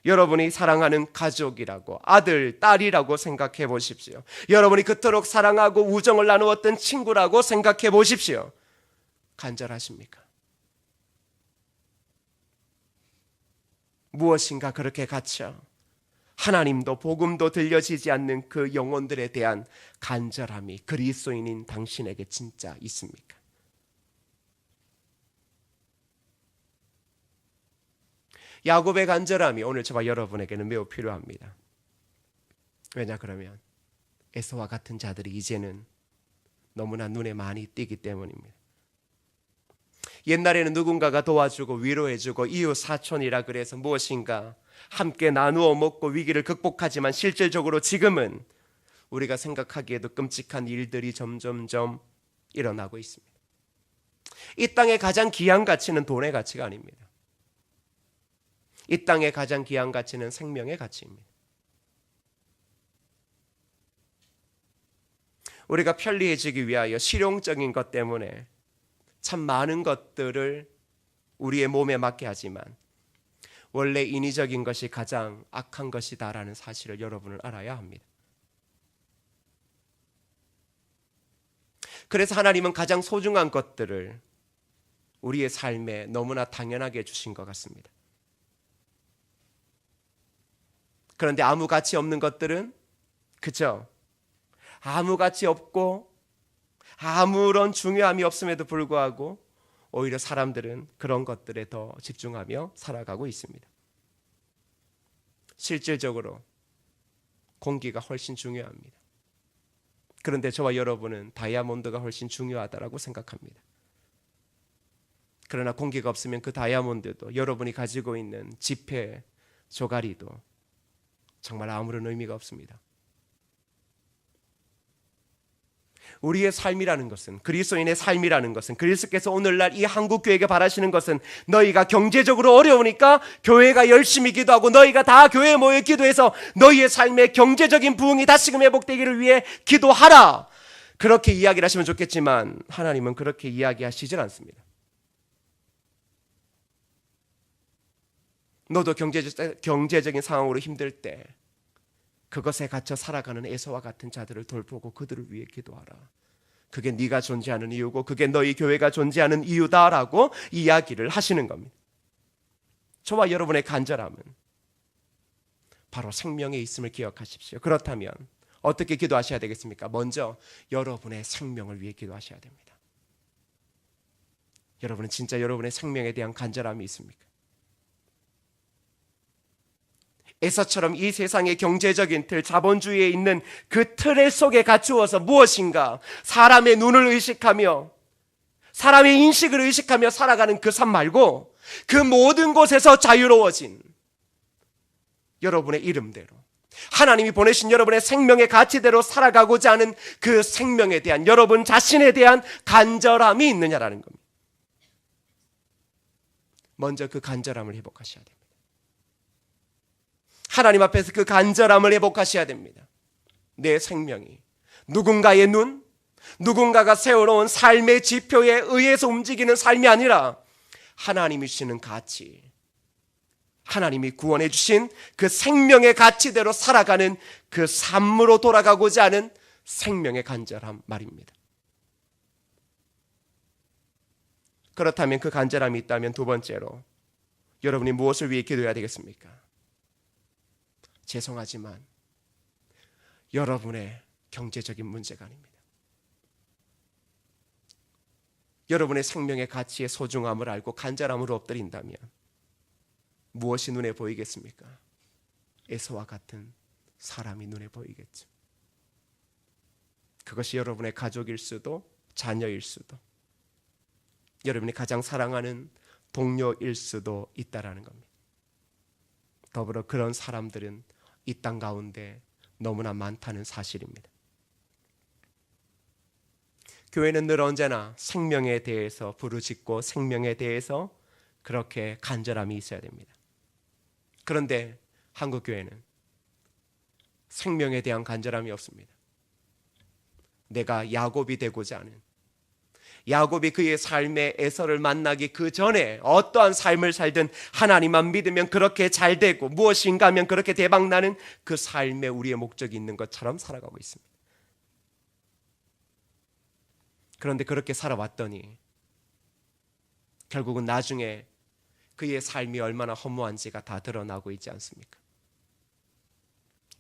S1: 여러분이 사랑하는 가족이라고, 아들, 딸이라고 생각해 보십시오. 여러분이 그토록 사랑하고 우정을 나누었던 친구라고 생각해 보십시오. 간절하십니까? 무엇인가 그렇게 갇혀 하나님도 복음도 들려지지 않는 그 영혼들에 대한 간절함이 그리스도인인 당신에게 진짜 있습니까? 야곱의 간절함이 오늘 저와 여러분에게는 매우 필요합니다. 왜냐 그러면 에서와 같은 자들이 이제는 너무나 눈에 많이 띄기 때문입니다. 옛날에는 누군가가 도와주고 위로해주고 이웃 사촌이라 그래서 무엇인가 함께 나누어 먹고 위기를 극복하지만 실질적으로 지금은 우리가 생각하기에도 끔찍한 일들이 점점점 일어나고 있습니다. 이 땅의 가장 귀한 가치는 돈의 가치가 아닙니다. 이 땅의 가장 귀한 가치는 생명의 가치입니다. 우리가 편리해지기 위하여 실용적인 것 때문에 참 많은 것들을 우리의 몸에 맞게 하지만 원래 인위적인 것이 가장 악한 것이다라는 사실을 여러분은 알아야 합니다. 그래서 하나님은 가장 소중한 것들을 우리의 삶에 너무나 당연하게 주신 것 같습니다. 그런데 아무 가치 없는 것들은 그죠? 아무 가치 없고 아무런 중요함이 없음에도 불구하고 오히려 사람들은 그런 것들에 더 집중하며 살아가고 있습니다. 실질적으로 공기가 훨씬 중요합니다. 그런데 저와 여러분은 다이아몬드가 훨씬 중요하다고 생각합니다. 그러나 공기가 없으면 그 다이아몬드도 여러분이 가지고 있는 지폐 조가리도 정말 아무런 의미가 없습니다. 우리의 삶이라는 것은, 그리스도인의 삶이라는 것은, 그리스도께서 오늘날 이 한국교회에게 바라시는 것은 너희가 경제적으로 어려우니까 교회가 열심히 기도하고 너희가 다 교회에 모여 기도해서 너희의 삶의 경제적인 부흥이 다시금 회복되기를 위해 기도하라. 그렇게 이야기를 하시면 좋겠지만 하나님은 그렇게 이야기하시질 않습니다. 너도 경제적인 상황으로 힘들 때 그것에 갇혀 살아가는 에서와 같은 자들을 돌보고 그들을 위해 기도하라. 그게 네가 존재하는 이유고 그게 너희 교회가 존재하는 이유다라고 이야기를 하시는 겁니다. 저와 여러분의 간절함은 바로 생명에 있음을 기억하십시오. 그렇다면 어떻게 기도하셔야 되겠습니까? 먼저 여러분의 생명을 위해 기도하셔야 됩니다. 여러분은 진짜 여러분의 생명에 대한 간절함이 있습니까? 에서처럼 이 세상의 경제적인 틀, 자본주의에 있는 그 틀 속에 갇히어서 무엇인가 사람의 눈을 의식하며 사람의 인식을 의식하며 살아가는 그 삶 말고 그 모든 곳에서 자유로워진 여러분의 이름대로 하나님이 보내신 여러분의 생명의 가치대로 살아가고자 하는 그 생명에 대한 여러분 자신에 대한 간절함이 있느냐라는 겁니다. 먼저 그 간절함을 회복하셔야 됩니다. 하나님 앞에서 그 간절함을 회복하셔야 됩니다. 내 생명이 누군가의 눈, 누군가가 세워놓은 삶의 지표에 의해서 움직이는 삶이 아니라 하나님이 주시는 가치, 하나님이 구원해 주신 그 생명의 가치대로 살아가는 그 삶으로 돌아가고자 하는 생명의 간절함 말입니다. 그렇다면 그 간절함이 있다면 두 번째로 여러분이 무엇을 위해 기도해야 되겠습니까? 죄송하지만 여러분의 경제적인 문제가 아닙니다. 여러분의 생명의 가치의 소중함을 알고 간절함으로 엎드린다면 무엇이 눈에 보이겠습니까? 에서와 같은 사람이 눈에 보이겠죠. 그것이 여러분의 가족일 수도 자녀일 수도 여러분이 가장 사랑하는 동료일 수도 있다라는 겁니다. 더불어 그런 사람들은 이 땅 가운데 너무나 많다는 사실입니다. 교회는 늘 언제나 생명에 대해서 부르짖고 생명에 대해서 그렇게 간절함이 있어야 됩니다. 그런데 한국 교회는 생명에 대한 간절함이 없습니다. 내가 야곱이 되고자 하는, 야곱이 그의 삶의 에서를 만나기 그 전에 어떠한 삶을 살든 하나님만 믿으면 그렇게 잘 되고 무엇인가 하면 그렇게 대박나는 그 삶에 우리의 목적이 있는 것처럼 살아가고 있습니다. 그런데 그렇게 살아왔더니 결국은 나중에 그의 삶이 얼마나 허무한지가 다 드러나고 있지 않습니까?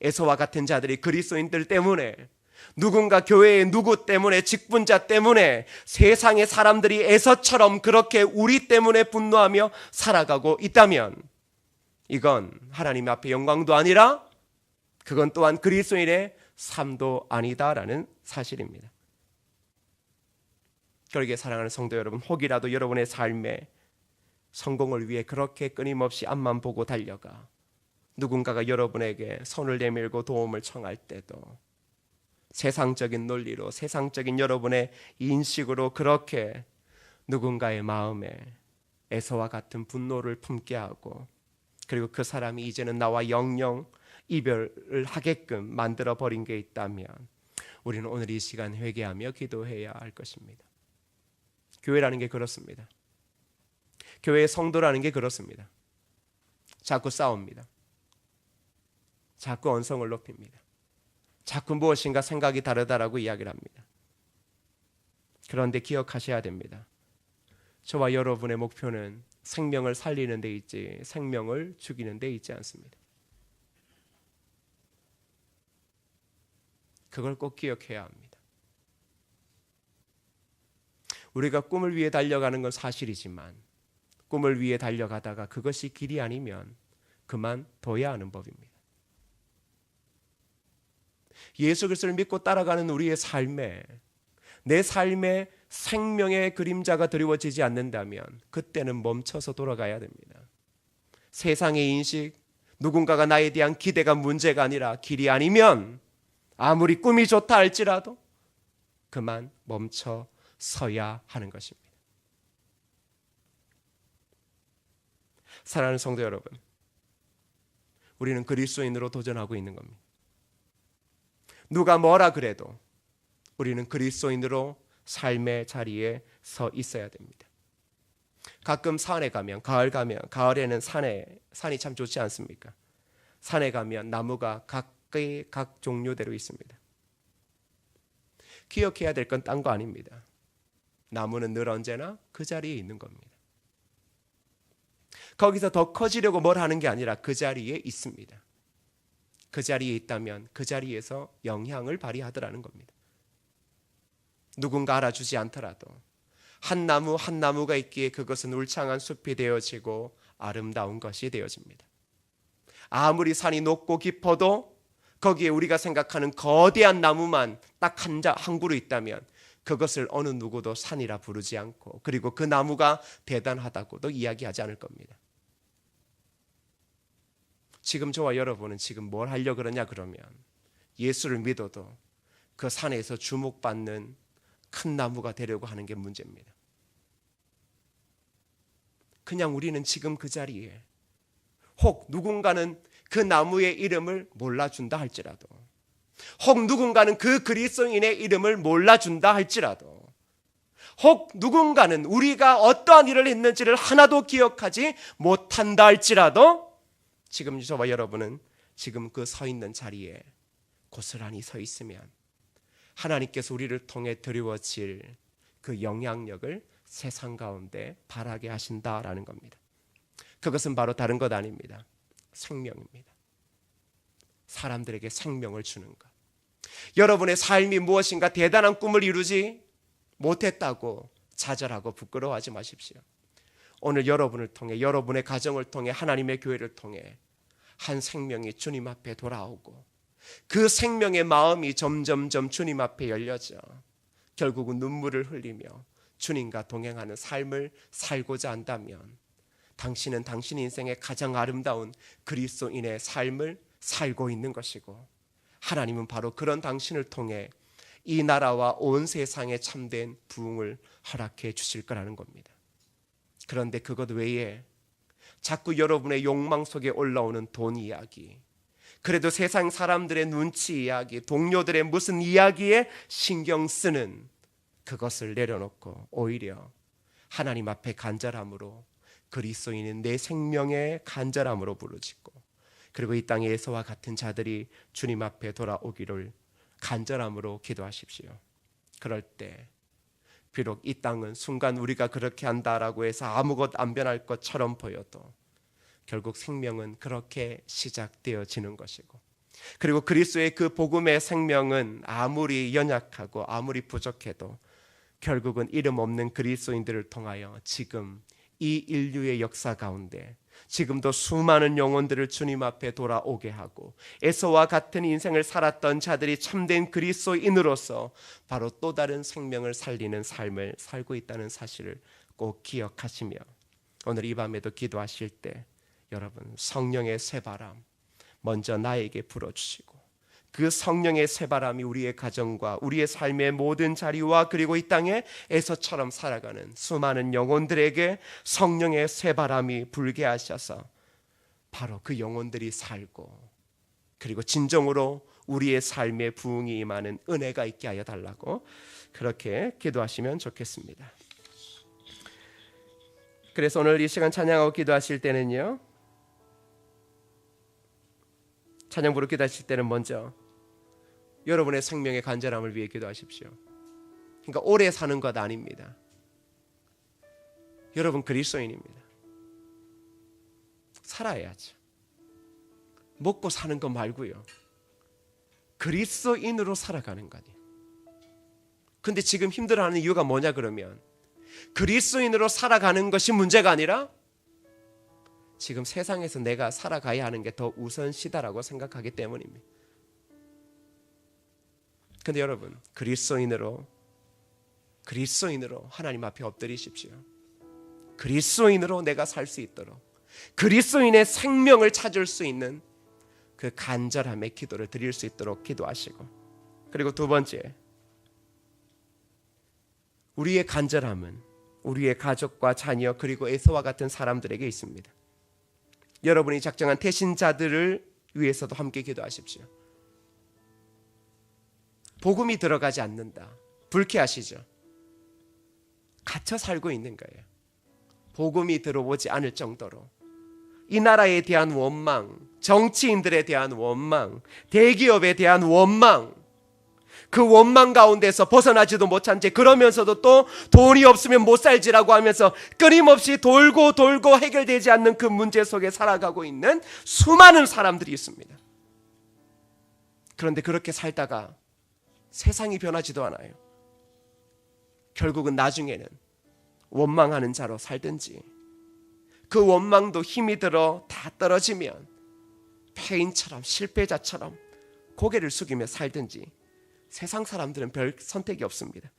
S1: 에서와 같은 자들이 그리스도인들 때문에, 누군가 교회의 누구 때문에, 직분자 때문에 세상의 사람들이 에서처럼 그렇게 우리 때문에 분노하며 살아가고 있다면 이건 하나님 앞에 영광도 아니라 그건 또한 그리스도인의 삶도 아니다라는 사실입니다. 그러기에 사랑하는 성도 여러분, 혹이라도 여러분의 삶에 성공을 위해 그렇게 끊임없이 앞만 보고 달려가 누군가가 여러분에게 손을 내밀고 도움을 청할 때도 세상적인 논리로, 세상적인 여러분의 인식으로 그렇게 누군가의 마음에 에서와 같은 분노를 품게 하고, 그리고 그 사람이 이제는 나와 영영 이별을 하게끔 만들어 버린 게 있다면 우리는 오늘 이 시간 회개하며 기도해야 할 것입니다. 교회라는 게 그렇습니다. 교회의 성도라는 게 그렇습니다. 자꾸 싸웁니다. 자꾸 언성을 높입니다. 자꾸 무엇인가 생각이 다르다라고 이야기를 합니다. 그런데 기억하셔야 됩니다. 저와 여러분의 목표는 생명을 살리는 데 있지 생명을 죽이는 데 있지 않습니다. 그걸 꼭 기억해야 합니다. 우리가 꿈을 위해 달려가는 건 사실이지만 꿈을 위해 달려가다가 그것이 길이 아니면 그만둬야 하는 법입니다. 예수 그리스도를 믿고 따라가는 우리의 삶에, 내 삶에 생명의 그림자가 드리워지지 않는다면 그때는 멈춰서 돌아가야 됩니다. 세상의 인식, 누군가가 나에 대한 기대가 문제가 아니라 길이 아니면 아무리 꿈이 좋다 할지라도 그만 멈춰 서야 하는 것입니다. 사랑하는 성도 여러분, 우리는 그리스도인으로 도전하고 있는 겁니다. 누가 뭐라 그래도 우리는 그리스도인으로 삶의 자리에 서 있어야 됩니다. 가끔 산에 가면, 가을에는 산이 참 좋지 않습니까? 산에 가면 나무가 각기 각 종류대로 있습니다. 기억해야 될 건 딴 거 아닙니다. 나무는 늘 언제나 그 자리에 있는 겁니다. 거기서 더 커지려고 뭘 하는 게 아니라 그 자리에 있습니다. 그 자리에 있다면 그 자리에서 영향을 발휘하더라는 겁니다. 누군가 알아주지 않더라도 한 나무 한 나무가 있기에 그것은 울창한 숲이 되어지고 아름다운 것이 되어집니다. 아무리 산이 높고 깊어도 거기에 우리가 생각하는 거대한 나무만 딱 한 그루 있다면 그것을 어느 누구도 산이라 부르지 않고, 그리고 그 나무가 대단하다고도 이야기하지 않을 겁니다. 지금 저와 여러분은 지금 뭘 하려고 그러냐 그러면, 예수를 믿어도 그 산에서 주목받는 큰 나무가 되려고 하는 게 문제입니다. 그냥 우리는 지금 그 자리에, 혹 누군가는 그 나무의 이름을 몰라준다 할지라도, 혹 누군가는 그 그리스도인의 이름을 몰라준다 할지라도, 혹 누군가는 우리가 어떠한 일을 했는지를 하나도 기억하지 못한다 할지라도, 지금 저와 여러분은 지금 그 서 있는 자리에 고스란히 서 있으면 하나님께서 우리를 통해 드리워질 그 영향력을 세상 가운데 발하게 하신다라는 겁니다. 그것은 바로 다른 것 아닙니다. 생명입니다. 사람들에게 생명을 주는 것. 여러분의 삶이 무엇인가 대단한 꿈을 이루지 못했다고 좌절하고 부끄러워하지 마십시오. 오늘 여러분을 통해, 여러분의 가정을 통해, 하나님의 교회를 통해 한 생명이 주님 앞에 돌아오고, 그 생명의 마음이 점점점 주님 앞에 열려져 결국은 눈물을 흘리며 주님과 동행하는 삶을 살고자 한다면, 당신은 당신 인생의 가장 아름다운 그리스도인의 삶을 살고 있는 것이고, 하나님은 바로 그런 당신을 통해 이 나라와 온 세상에 참된 부흥을 허락해 주실 거라는 겁니다. 그런데 그것 외에 자꾸 여러분의 욕망 속에 올라오는 돈 이야기, 그래도 세상 사람들의 눈치 이야기, 동료들의 무슨 이야기에 신경 쓰는 그것을 내려놓고 오히려 하나님 앞에 간절함으로, 그리스도인은 내 생명의 간절함으로 부르짖고, 그리고 이 땅의 에서와 같은 자들이 주님 앞에 돌아오기를 간절함으로 기도하십시오. 그럴 때 비록 이 땅은 순간 우리가 그렇게 한다라고 해서 아무것 안 변할 것처럼 보여도 결국 생명은 그렇게 시작되어지는 것이고, 그리고 그리스도의 그 복음의 생명은 아무리 연약하고 아무리 부족해도 결국은 이름 없는 그리스도인들을 통하여 지금 이 인류의 역사 가운데 지금도 수많은 영혼들을 주님 앞에 돌아오게 하고, 에서와 같은 인생을 살았던 자들이 참된 그리스도인으로서 바로 또 다른 생명을 살리는 삶을 살고 있다는 사실을 꼭 기억하시며, 오늘 이 밤에도 기도하실 때 여러분, 성령의 새바람 먼저 나에게 불어주시고, 그 성령의 새바람이 우리의 가정과 우리의 삶의 모든 자리와 그리고 이 땅에 에서처럼 살아가는 수많은 영혼들에게 성령의 새바람이 불게 하셔서 바로 그 영혼들이 살고, 그리고 진정으로 우리의 삶에 부흥이 임하는 은혜가 있게 하여 달라고 그렇게 기도하시면 좋겠습니다. 그래서 오늘 이 시간 찬양하고 기도하실 때는요, 찬양 부르 기도하실 때는 먼저 여러분의 생명의 간절함을 위해 기도하십시오. 그러니까 오래 사는 것 아닙니다. 여러분 그리스도인입니다. 살아야죠. 먹고 사는 것 말고요, 그리스도인으로 살아가는 거예요. 근데 지금 힘들어하는 이유가 뭐냐 그러면, 그리스도인으로 살아가는 것이 문제가 아니라 지금 세상에서 내가 살아가야 하는 게 더 우선시다라고 생각하기 때문입니다. 근데 여러분, 그리스도인으로 하나님 앞에 엎드리십시오. 그리스도인으로 내가 살 수 있도록, 그리스도인의 생명을 찾을 수 있는 그 간절함의 기도를 드릴 수 있도록 기도하시고, 그리고 두 번째, 우리의 간절함은 우리의 가족과 자녀 그리고 에서와 같은 사람들에게 있습니다. 여러분이 작정한 태신자들을 위해서도 함께 기도하십시오. 복음이 들어가지 않는다, 불쾌하시죠? 갇혀 살고 있는 거예요. 복음이 들어오지 않을 정도로 이 나라에 대한 원망, 정치인들에 대한 원망, 대기업에 대한 원망, 그 원망 가운데서 벗어나지도 못한 채, 그러면서도 또 돈이 없으면 못 살지라고 하면서 끊임없이 돌고 해결되지 않는 그 문제 속에 살아가고 있는 수많은 사람들이 있습니다. 그런데 그렇게 살다가 세상이 변하지도 않아요. 결국은 나중에는 원망하는 자로 살든지, 그 원망도 힘이 들어 다 떨어지면 폐인처럼 실패자처럼 고개를 숙이며 살든지, 세상 사람들은 별 선택이 없습니다.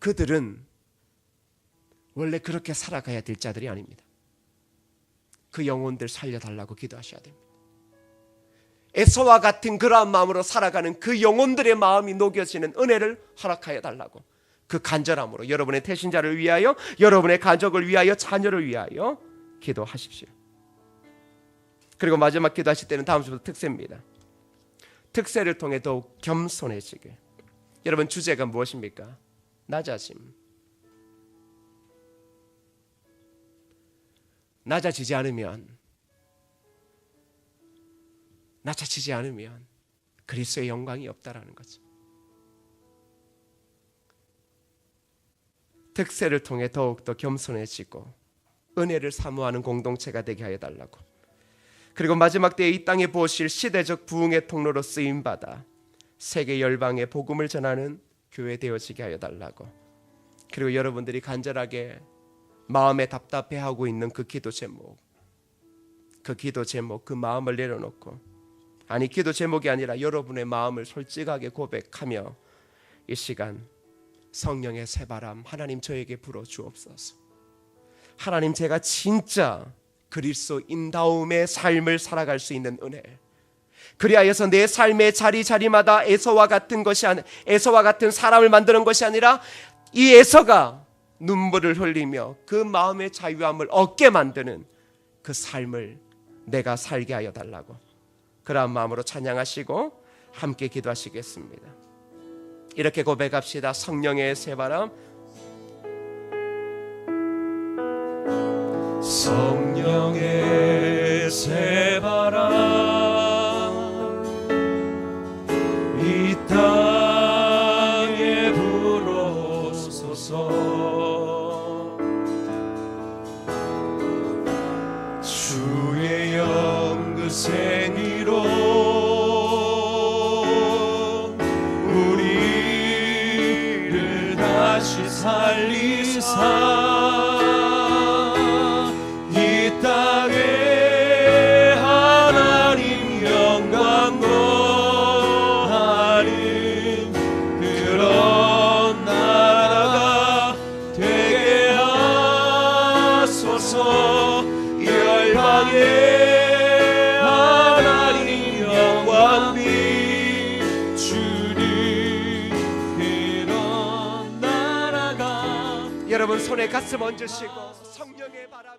S1: 그들은 원래 그렇게 살아가야 될 자들이 아닙니다. 그 영혼들 살려달라고 기도하셔야 됩니다. 에서와 같은 그러한 마음으로 살아가는 그 영혼들의 마음이 녹여지는 은혜를 허락하여 달라고, 그 간절함으로 여러분의 태신자를 위하여, 여러분의 가족을 위하여, 자녀를 위하여 기도하십시오. 그리고 마지막 기도하실 때는 다음 주부터 특세입니다. 특세를 통해 더욱 겸손해지게. 여러분, 주제가 무엇입니까? 낮아짐. 낮아지지 않으면 그리스도의 영광이 없다라는 거죠. 특세를 통해 더욱더 겸손해지고 은혜를 사모하는 공동체가 되게 하여 달라고. 그리고 마지막 때에 이 땅에 보실 시대적 부흥의 통로로 쓰임받아 세계 열방에 복음을 전하는 교회 되어지게 하여 달라고. 그리고 여러분들이 간절하게 마음에 답답해하고 있는 그 기도 제목, 그 마음을 내려놓고, 아니 기도 제목이 아니라 여러분의 마음을 솔직하게 고백하며 이 시간 성령의 새바람, 하나님 저에게 불어주옵소서. 하나님, 제가 진짜 그리스도인다움의 삶을 살아갈 수 있는 은혜, 그리하여서 내 삶의 자리마다 에서와 같은 사람을 만드는 것이 아니라 이 에서가 눈물을 흘리며 그 마음의 자유함을 얻게 만드는 그 삶을 내가 살게 하여 달라고. 그러한 마음으로 찬양하시고 함께 기도하시겠습니다. 이렇게 고백합시다. 성령의 새바람,
S2: 성령의 새바람 이 땅에 불어소서. 주의 영 그 생위로 우리를 다시 살리사
S1: 여러분 손에 가슴 얹으시고 성령의 바람